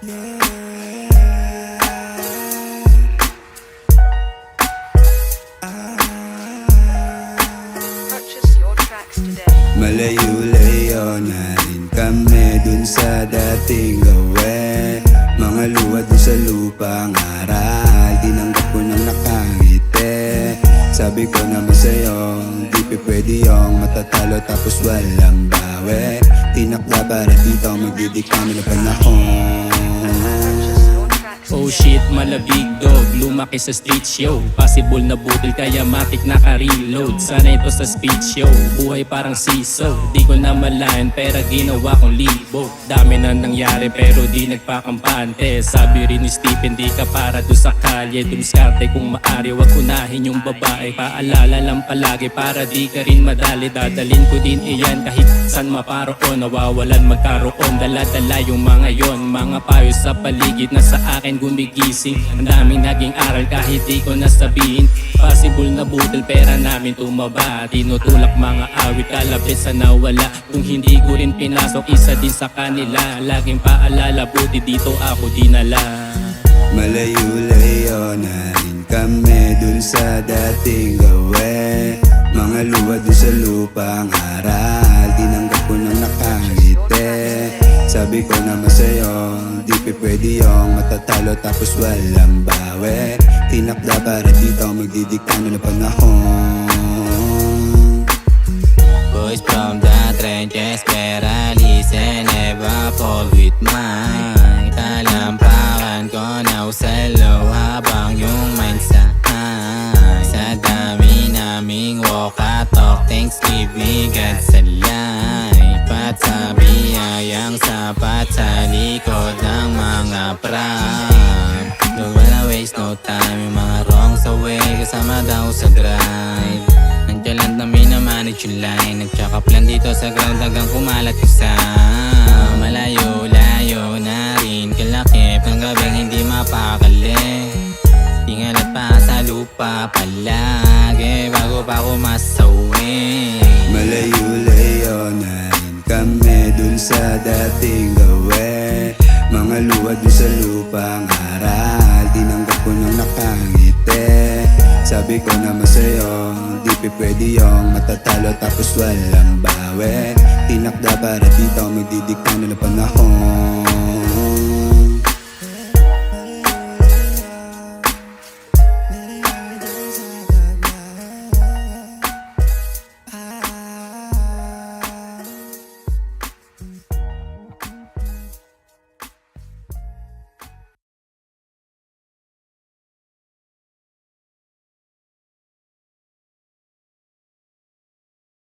Purchase your tracks today. Malayo-layo na rin kami dun sa dating gawe. Mga luha dun sa lupang aral, tinanggap ko nang nakangiti. Sabi ko naman sa'yo, di pa pwede yung matatalo tapos walang bawi. Tinakda para dito magdidikta na panahon. Purchase your tracks Oh today. shit, malabig dog, lumaki sa street show. Possible na budol kaya matik naka-reload. Sana ito sa speed show, buhay parang siso. Di ko na malayan pera ginawa kong libo. Dami na nangyari pero di nagpakampante. Sabi rin ni Stephen di ka para doon sa kalye. Dumiskarte kung maari wag unahin yung babae. Paalala lang palagi para di ka rin madali. Dadalin ko din iyan kahit san maparoon. Nawawalan magkaroon, dala-dala yung mga yon. Mga payo sa paligid na sa akin gumigising. Ang daming naging aral kahit di ko nasabihin. Possible na budol pera namin tumaba. Tinutulak mga awit kalabit sa nawala. Kung hindi ko rin pinasok isa din sa kanila. Laging paalala buti dito ako dinala. Malayo-layo na rin kami dun sa dating gawe. Mga luha dun sa lupang aral, tinanggap ko nang nakangiti. Sabi ko naman sa'yo, di pa pwede yung matatalo tapos walang bawi. Tinakda para dito magdidikta na panahon. Boys from the trenches, pera listen, never fall with mine. Talampakan ko na usalo habang yung mind sa high. Sa dami naming walk-a-talk, thanks give me God sa life. At sa biyayang sapat sa likod ng mga prab. Don't wanna waste no time, yung mga wrongs away, kasama daw sa drive. Nandiyan lang namin na manage yung line. Nag-check up lang dito sa ground hanggang kumalat isa. Malayo-layo na rin kalakip ng gabing hindi mapakali. Tingalat pa sa lupa palagi bago pa ako masawi. Malayo-layo na rin kami dun sa dating gawe. Mga luha dun sa lupang aral, tinanggap ko nang nakangiti. Sabi ko naman sa'yo, di pa pwede yung matatalo tapos walang bawi. Tinakda para dito magdidikta na panahon.